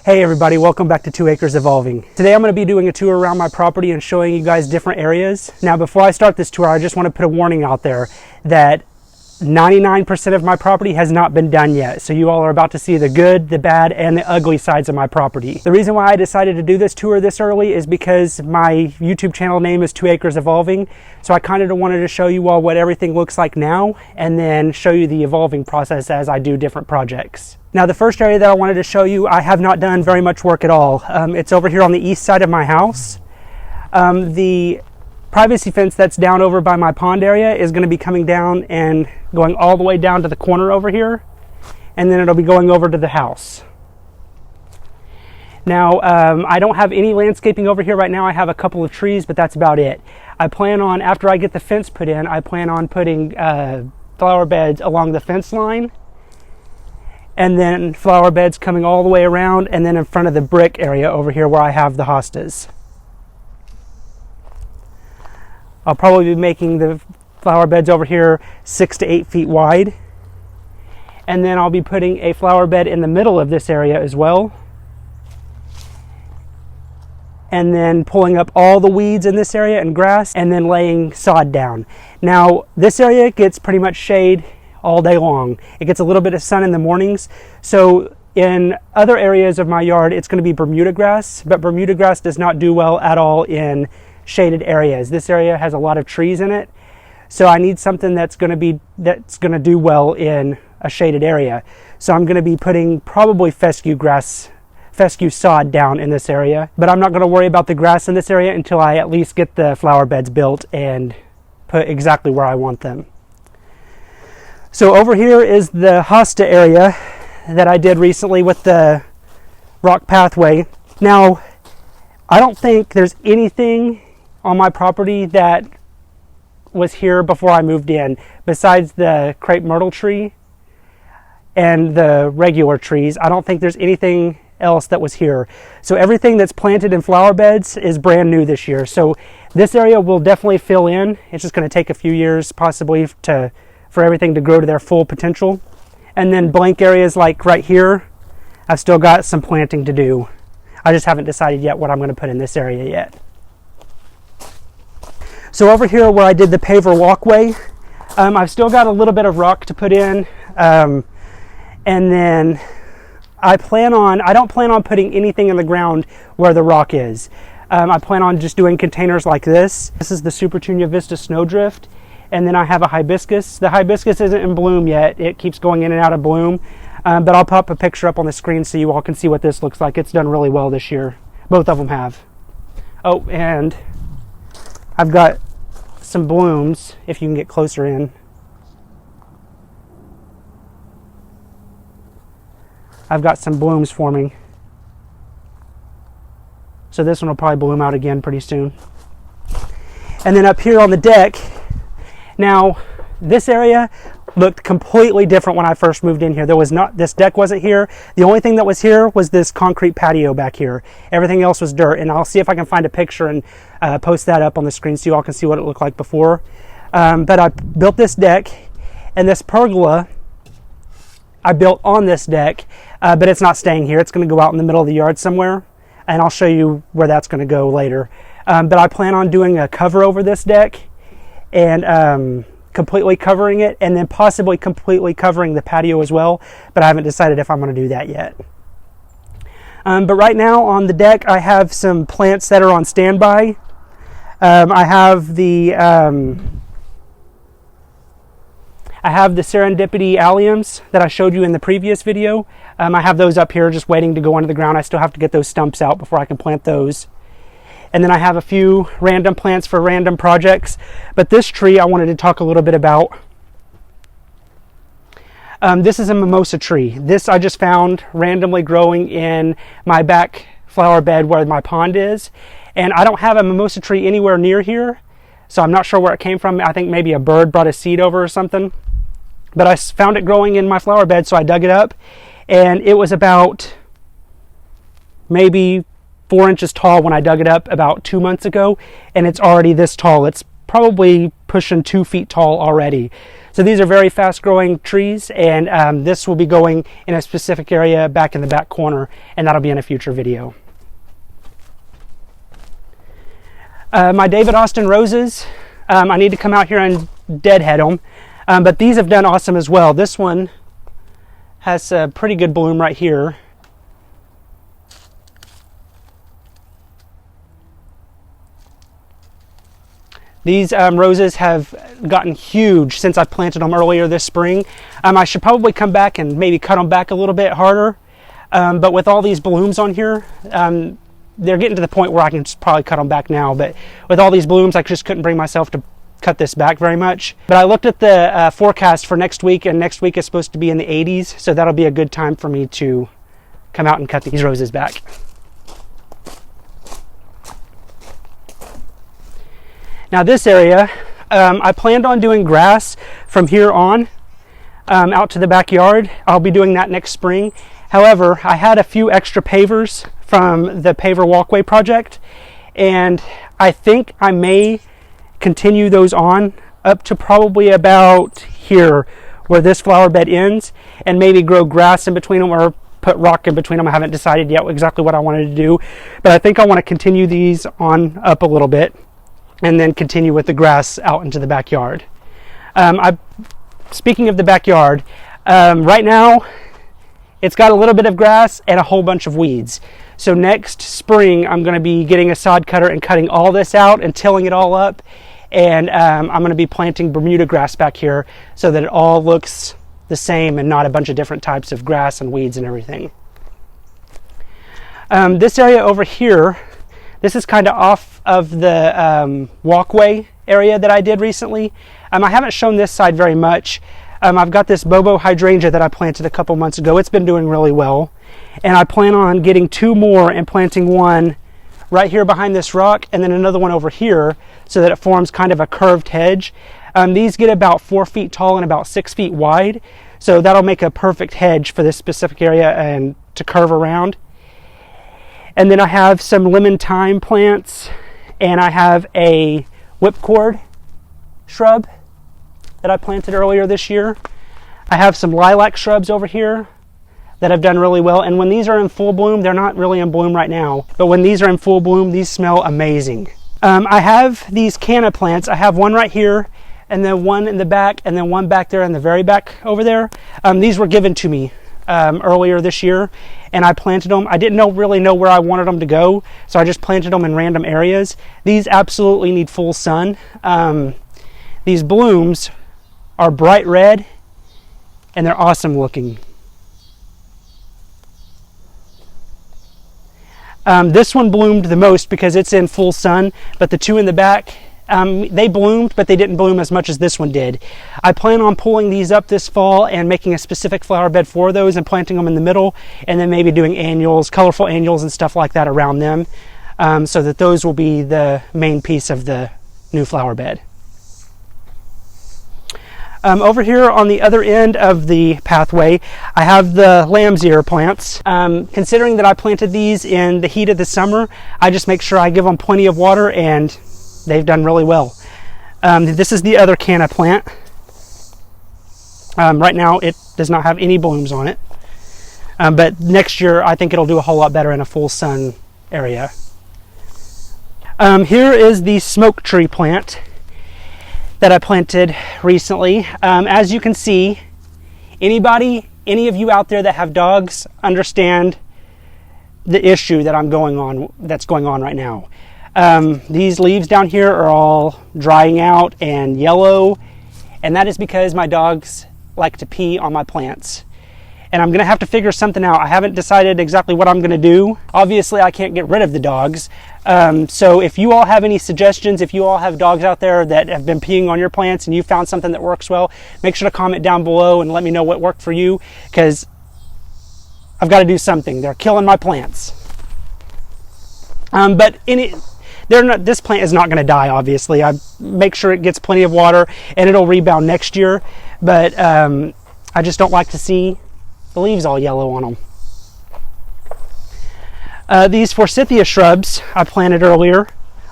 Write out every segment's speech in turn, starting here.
Hey everybody, welcome back to 2 Acres Evolving. Today I'm going to be doing a tour around my property and showing you guys different areas. Now before I start this tour, I just want to put a warning out there that 99% of my property has not been done yet. So you all are about to see the good, the bad, and the ugly sides of my property. The reason why I decided to do this tour this early is because my YouTube channel name is 2 Acres Evolving. So I kind of wanted to show you all what everything looks like now and then show you the evolving process as I do different projects. Now the first area that I wanted to show you, I have not done very much work at all. It's over here on the east side of my house. The privacy fence that's down over by my pond area is going to be coming down and going all the way down to the corner over here, and then it'll be going over to the house. Now I don't have any landscaping over here right now. I have a couple of trees, but that's about it. I plan on, after I get the fence put in, I plan on putting flower beds along the fence line, and then flower beds coming all the way around, and then in front of the brick area over here where I have the hostas. I'll probably be making the flower beds over here 6 to 8 feet wide. And then I'll be putting a flower bed in the middle of this area as well. And then pulling up all the weeds in this area and grass, and then laying sod down. Now, this area gets pretty much shade all day long. It gets a little bit of sun in the mornings. So in other areas of my yard, it's going to be Bermuda grass, but Bermuda grass does not do well at all in shaded areas. This area has a lot of trees in it, so I need something that's going to do well in a shaded area. So I'm going to be putting probably fescue sod down in this area, but I'm not going to worry about the grass in this area until I at least get the flower beds built and put exactly where I want them. So over here is the Hosta area that I did recently with the rock pathway. Now, I don't think there's anything on my property that was here before I moved in, besides the crepe myrtle tree and the regular trees. I don't think there's anything else that was here. So everything that's planted in flower beds is brand new this year. So this area will definitely fill in. It's just going to take a few years possibly for everything to grow to their full potential. And then blank areas like right here, I've still got some planting to do. I just haven't decided yet what I'm going to put in this area yet. So over here where I did the paver walkway, I've still got a little bit of rock to put in. And then I don't plan on putting anything in the ground where the rock is. I plan on just doing containers like this. This is the Supertunia Vista Snowdrift. And then I have a hibiscus. The hibiscus isn't in bloom yet. It keeps going in and out of bloom. But I'll pop a picture up on the screen so you all can see what this looks like. It's done really well this year. Both of them have. Oh, and I've got some blooms, if you can get closer in. I've got some blooms forming. So this one will probably bloom out again pretty soon. And then up here on the deck, now this area looked completely different when I first moved in here. This deck wasn't here. The only thing that was here was this concrete patio back here. Everything else was dirt, and I'll see if I can find a picture and post that up on the screen so you all can see what it looked like before. But I built this deck, and this pergola I built on this deck, but it's not staying here. It's going to go out in the middle of the yard somewhere, and I'll show you where that's going to go later. But I plan on doing a cover over this deck and completely covering it, and then possibly completely covering the patio as well, but I haven't decided if I'm going to do that yet. But right now on the deck I have some plants that are on standby. I have the serendipity alliums that I showed you in the previous video. I have those up here just waiting to go into the ground. I still have to get those stumps out before I can plant those. And then I have a few random plants for random projects. But this tree I wanted to talk a little bit about. This is a mimosa tree. This I just found randomly growing in my back flower bed where my pond is. And I don't have a mimosa tree anywhere near here, so I'm not sure where it came from. I think maybe a bird brought a seed over or something. But I found it growing in my flower bed, so I dug it up. And it was about maybe 4 inches tall when I dug it up about 2 months ago, and it's already this tall. It's probably pushing 2 feet tall already. So these are very fast growing trees, and this will be going in a specific area back in the back corner, and that'll be in a future video. My David Austin roses, I need to come out here and deadhead them, but these have done awesome as well. This one has a pretty good bloom right here. These roses have gotten huge since I planted them earlier this spring. I should probably come back and maybe cut them back a little bit harder, but with all these blooms on here, they're getting to the point where I can probably cut them back now, but with all these blooms I just couldn't bring myself to cut this back very much. But I looked at the forecast for next week, and next week is supposed to be in the 80s, so that'll be a good time for me to come out and cut these roses back. Now this area, I planned on doing grass from here on out to the backyard. I'll be doing that next spring. However, I had a few extra pavers from the paver walkway project, and I think I may continue those on up to probably about here where this flower bed ends, and maybe grow grass in between them or put rock in between them. I haven't decided yet exactly what I wanted to do, but I think I want to continue these on up a little bit and then continue with the grass out into the backyard. Speaking of the backyard, right now it's got a little bit of grass and a whole bunch of weeds. So next spring I'm going to be getting a sod cutter and cutting all this out and tilling it all up, and I'm going to be planting Bermuda grass back here so that it all looks the same and not a bunch of different types of grass and weeds and everything. This area over here, this is kind of off of the walkway area that I did recently. I haven't shown this side very much. I've got this Bobo hydrangea that I planted a couple months ago. It's been doing really well, and I plan on getting two more and planting one right here behind this rock and then another one over here so that it forms kind of a curved hedge. These get about 4 feet tall and about 6 feet wide, so that'll make a perfect hedge for this specific area and to curve around. And then I have some lemon thyme plants, and I have a whipcord shrub that I planted earlier this year. I have some lilac shrubs over here that have done really well, and when these are in full bloom, they're not really in bloom right now, but when these are in full bloom, these smell amazing. I have these canna plants. I have one right here, and then one in the back, and then one back there in the very back over there. These were given to me earlier this year, and I planted them. I didn't really know where I wanted them to go, so I just planted them in random areas. These absolutely need full sun. These blooms are bright red, and they're awesome looking. This one bloomed the most because it's in full sun, but the two in the back, they bloomed, but they didn't bloom as much as this one did. I plan on pulling these up this fall and making a specific flower bed for those and planting them in the middle, and then maybe doing annuals, colorful annuals and stuff like that around them, so that those will be the main piece of the new flower bed. Over here on the other end of the pathway, I have the lamb's ear plants. Considering that I planted these in the heat of the summer, I just make sure I give them plenty of water, and they've done really well. This is the other canna plant. Right now it does not have any blooms on it, but next year I think it'll do a whole lot better in a full sun area. Here is the smoke tree plant that I planted recently. As you can see, any of you out there that have dogs understand the issue that's going on right now. These leaves down here are all drying out and yellow, and that is because my dogs like to pee on my plants. And I'm gonna have to figure something out. I haven't decided exactly what I'm gonna do. Obviously I can't get rid of the dogs. So if you all have any suggestions, if you all have dogs out there that have been peeing on your plants and you found something that works well, make sure to comment down below and let me know what worked for you, because I've got to do something. They're killing my plants. But this plant is not going to die, obviously. I make sure it gets plenty of water and it'll rebound next year, but I just don't like to see the leaves all yellow on them. These Forsythia shrubs I planted earlier.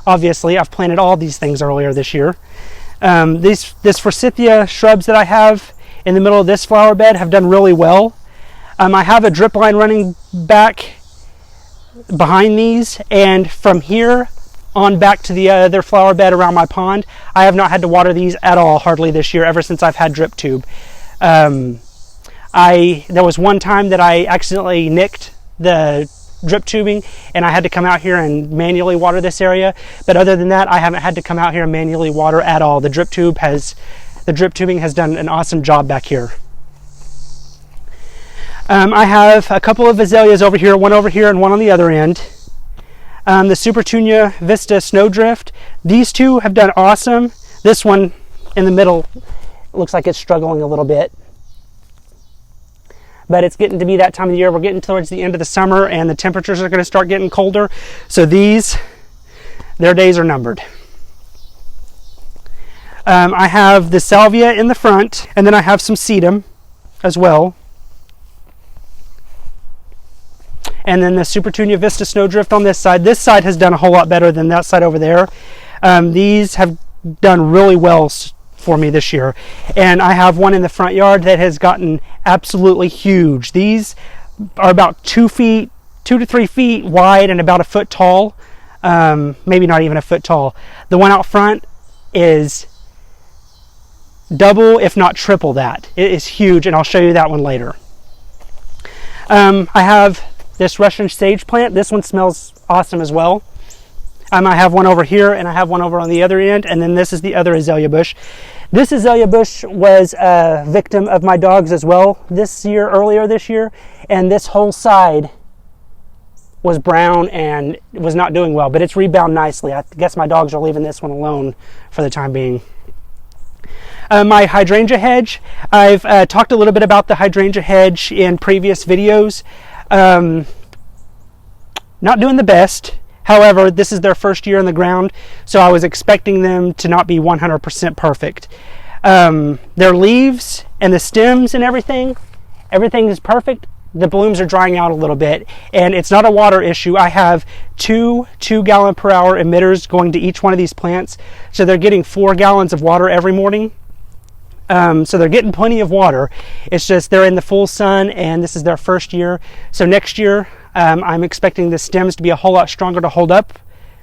Obviously, I've planted all these things earlier this year. This Forsythia shrubs that I have in the middle of this flower bed have done really well. I have a drip line running back behind these, and from here on back to the other flower bed around my pond, I have not had to water these at all hardly this year, ever since I've had drip tube. There was one time that I accidentally nicked the drip tubing and I had to come out here and manually water this area, but other than that I haven't had to come out here and manually water at all. The drip tubing has done an awesome job back here. I have a couple of azaleas over here, one over here and one on the other end. The Supertunia Vista Snowdrift, these two have done awesome. This one in the middle looks like it's struggling a little bit, but it's getting to be that time of the year. We're getting towards the end of the summer and the temperatures are going to start getting colder, so their days are numbered. I have the salvia in the front, and then I have some sedum as well. And then the Supertunia Vista Snowdrift on this side. This side has done a whole lot better than that side over there. These have done really well for me this year. And I have one in the front yard that has gotten absolutely huge. These are about 2 to 3 feet wide and about a foot tall. Maybe not even a foot tall. The one out front is double, if not triple that. It is huge, and I'll show you that one later. I have this Russian sage plant. This one smells awesome as well. I have one over here and I have one over on the other end, and then this is the other azalea bush. This azalea bush was a victim of my dogs as well earlier this year, and this whole side was brown and was not doing well, but it's rebounded nicely. I guess my dogs are leaving this one alone for the time being. My hydrangea hedge, I've talked a little bit about the hydrangea hedge in previous videos. Not doing the best. However, this is their first year in the ground, so I was expecting them to not be 100% perfect. Their leaves and the stems and everything is perfect. The blooms are drying out a little bit, and it's not a water issue. I have two 2-gallon per hour emitters going to each one of these plants, so they're getting 4 gallons of water every morning. So they're getting plenty of water. It's just they're in the full sun, and this is their first year. So next year, I'm expecting the stems to be a whole lot stronger to hold up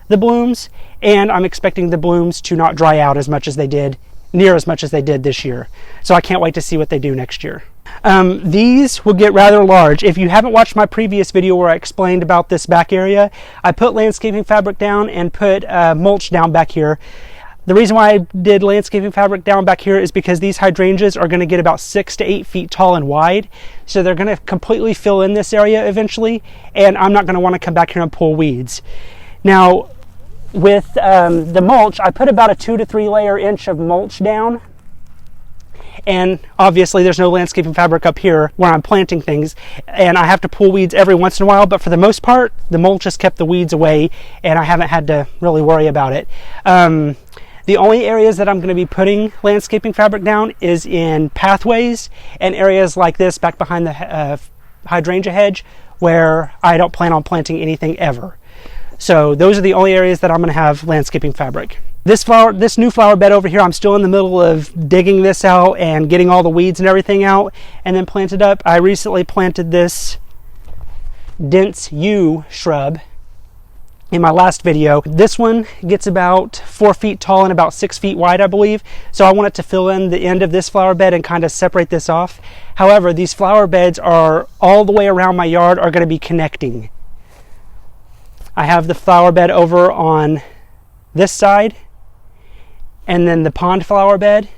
the blooms, and I'm expecting the blooms to not dry out near as much as they did this year. So I can't wait to see what they do next year. These will get rather large. If you haven't watched my previous video where I explained about this back area, I put landscaping fabric down and put mulch down back here. The reason why I did landscaping fabric down back here is because these hydrangeas are going to get about 6 to 8 feet tall and wide. So they're going to completely fill in this area eventually, and I'm not going to want to come back here and pull weeds. Now, with the mulch, I put about a 2 to 3 layer inch of mulch down. And obviously there's no landscaping fabric up here where I'm planting things, and I have to pull weeds every once in a while, but for the most part, the mulch has kept the weeds away, and I haven't had to really worry about it. The only areas that I'm going to be putting landscaping fabric down is in pathways and areas like this back behind the hydrangea hedge where I don't plan on planting anything ever. So those are the only areas that I'm going to have landscaping fabric. This new flower bed over here, I'm still in the middle of digging this out and getting all the weeds and everything out and then plant it up. I recently planted this dense yew shrub in my last video. This one gets about 4 feet tall and about 6 feet wide, I believe. So I want it to fill in the end of this flower bed and kind of separate this off. However, these flower beds are all the way around my yard are going to be connecting. I have the flower bed over on this side, and then the pond flower bed,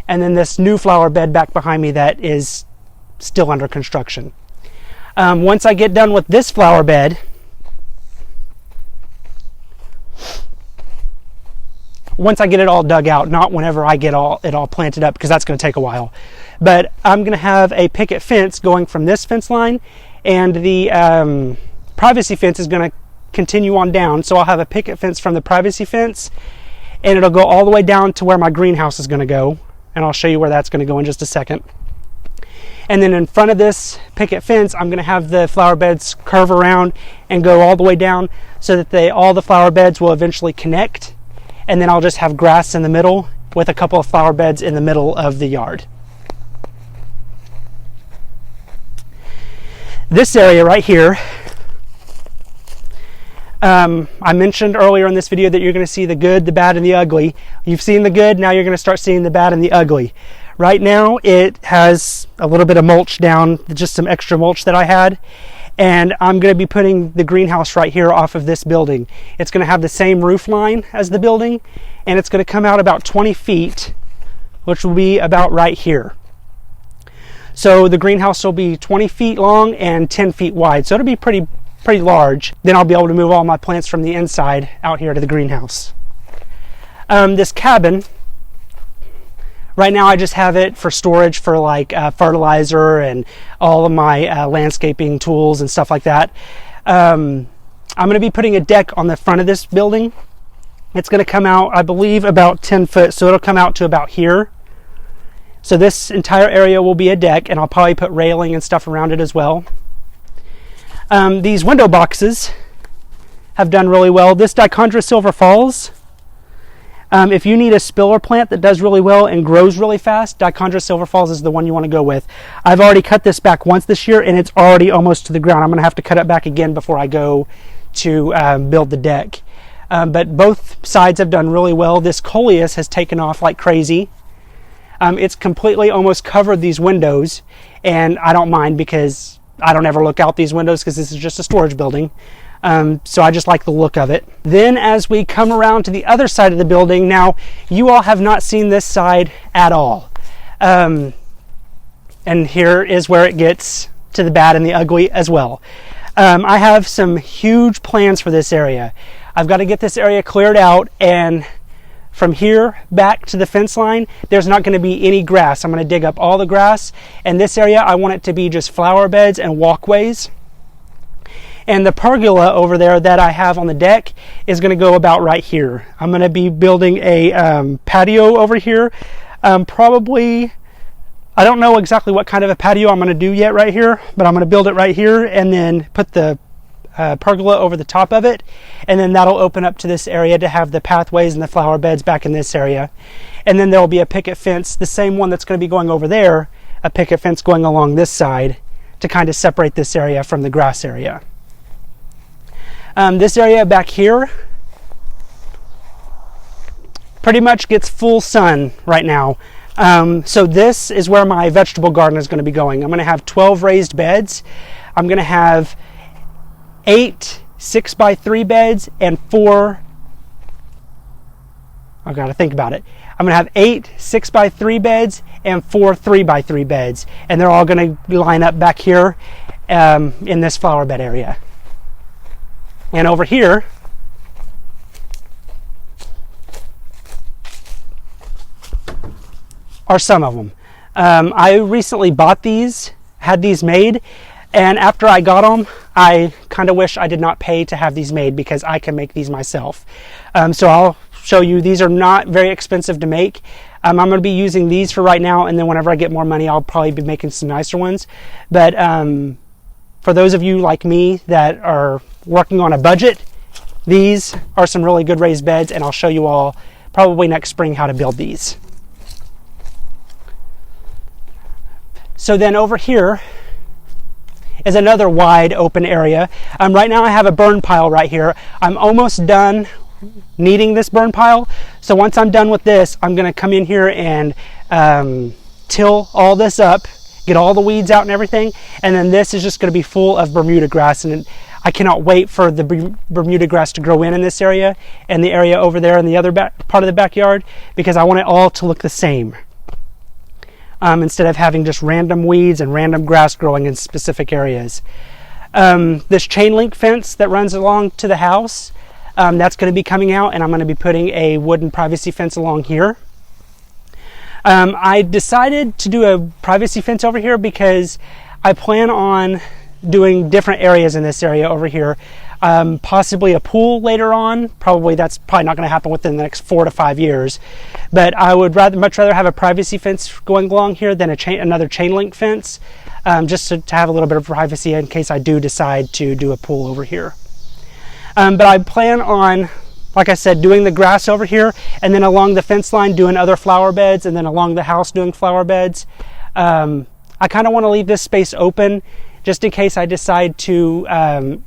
and then this new flower bed back behind me that is still under construction. Once I get done with this flower bed, once I get it all dug out, not whenever I get it all planted up, because that's going to take a while. But I'm going to have a picket fence going from this fence line, and the privacy fence is going to continue on down. So I'll have a picket fence from the privacy fence, and it'll go all the way down to where my greenhouse is going to go, and I'll show you where that's going to go in just a second. And then in front of this picket fence, I'm going to have the flower beds curve around and go all the way down so that all the flower beds will eventually connect. and then I'll just have grass in the middle with a couple of flower beds in the middle of the yard. This area right here, I mentioned earlier in this video that you're going to see the good, the bad, and the ugly. You've seen the good, now you're going to start seeing the bad and the ugly. Right now it has a little bit of mulch down, just some extra mulch that I had, and I'm going to be putting the greenhouse right here off of this building. It's going to have the same roof line as the building, and it's going to come out about 20 feet, which will be about right here. So the greenhouse will be 20 feet long and 10 feet wide, so it'll be pretty large. Then I'll be able to move all my plants from the inside out here to the greenhouse. This cabin, right now I just have it for storage for like fertilizer and all of my landscaping tools and stuff like that. I'm going to be putting a deck on the front of this building. It's going to come out, I believe, about 10 foot, so it'll come out to about here. So this entire area will be a deck, and I'll probably put railing and stuff around it as well. These window boxes have done really well. This Dichondra Silver Falls, if you need a spiller plant that does really well and grows really fast, Dichondra Silver Falls is the one you want to go with. I've already cut this back once this year, and it's already almost to the ground. I'm going to have to cut it back again before I go to build the deck. But both sides have done really well. This coleus has taken off like crazy. It's completely almost covered these windows, and I don't mind because I don't ever look out these windows because this is just a storage building. So I just like the look of it. Then as we come around to the other side of the building, now you all have not seen this side at all. And here is where it gets to the bad and the ugly as well. I have some huge plans for this area. I've got to get this area cleared out, and from here back to the fence line, there's not going to be any grass. I'm going to dig up all the grass, and this area I want it to be just flower beds and walkways. And the pergola over there that I have on the deck is going to go about right here. I'm going to be building a patio over here. Probably, I don't know exactly what kind of a patio I'm going to do yet right here, but I'm going to build it right here and then put the pergola over the top of it, and then that'll open up to this area to have the pathways and the flower beds back in this area. And then there'll be a picket fence, the same one that's going to be going over there, a picket fence going along this side to kind of separate this area from the grass area. This area back here pretty much gets full sun right now. So this is where my vegetable garden is going to be going. I'm going to have 12 raised beds. I'm going to have 8 6x3 beds and 4, I've got to think about it. I'm going to have 8 6x3 beds and 4 3x3 beds, and they're all going to line up back here in this flower bed area. And over here, are some of them. I recently bought these, had these made, and after I got them, I kind of wish I did not pay to have these made because I can make these myself. So I'll show you, these are not very expensive to make. I'm going to be using these for right now, and then whenever I get more money, I'll probably be making some nicer ones. But for those of you like me that are working on a budget, these are some really good raised beds, and I'll show you all probably next spring how to build these. So then over here is another wide open area. Right now I have a burn pile right here. I'm almost done kneading this burn pile. So once I'm done with this, I'm going to come in here and till all this up, get all the weeds out and everything. And then this is just going to be full of Bermuda grass. And I cannot wait for the Bermuda grass to grow in this area and the area over there in the other part of the backyard, because I want it all to look the same. Instead of having just random weeds and random grass growing in specific areas. This chain link fence that runs along to the house, that's going to be coming out, and I'm going to be putting a wooden privacy fence along here. I decided to do a privacy fence over here because I plan on doing different areas in this area over here. Possibly a pool later on. That's probably not going to happen within the next 4 to 5 years. But I would much rather have a privacy fence going along here than another chain link fence, just to have a little bit of privacy in case I do decide to do a pool over here. But I plan on like I said, doing the grass over here, and then along the fence line doing other flower beds, and then along the house doing flower beds. I kind of want to leave this space open just in case I decide to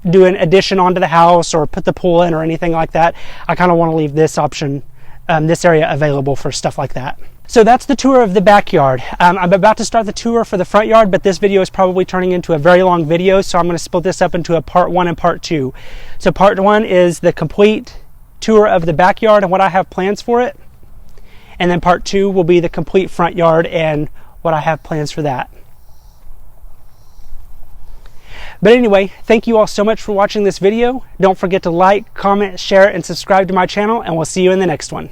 do an addition onto the house or put the pool in or anything like that. I kind of want to leave this option, this area available for stuff like that. So that's the tour of the backyard. I'm about to start the tour for the front yard, but this video is probably turning into a very long video, so I'm going to split this up into a part 1 and part 2. So part 1 is the complete tour of the backyard and what I have plans for it. And then part 2 will be the complete front yard and what I have plans for that. But anyway, thank you all so much for watching this video. Don't forget to like, comment, share, and subscribe to my channel, and we'll see you in the next one.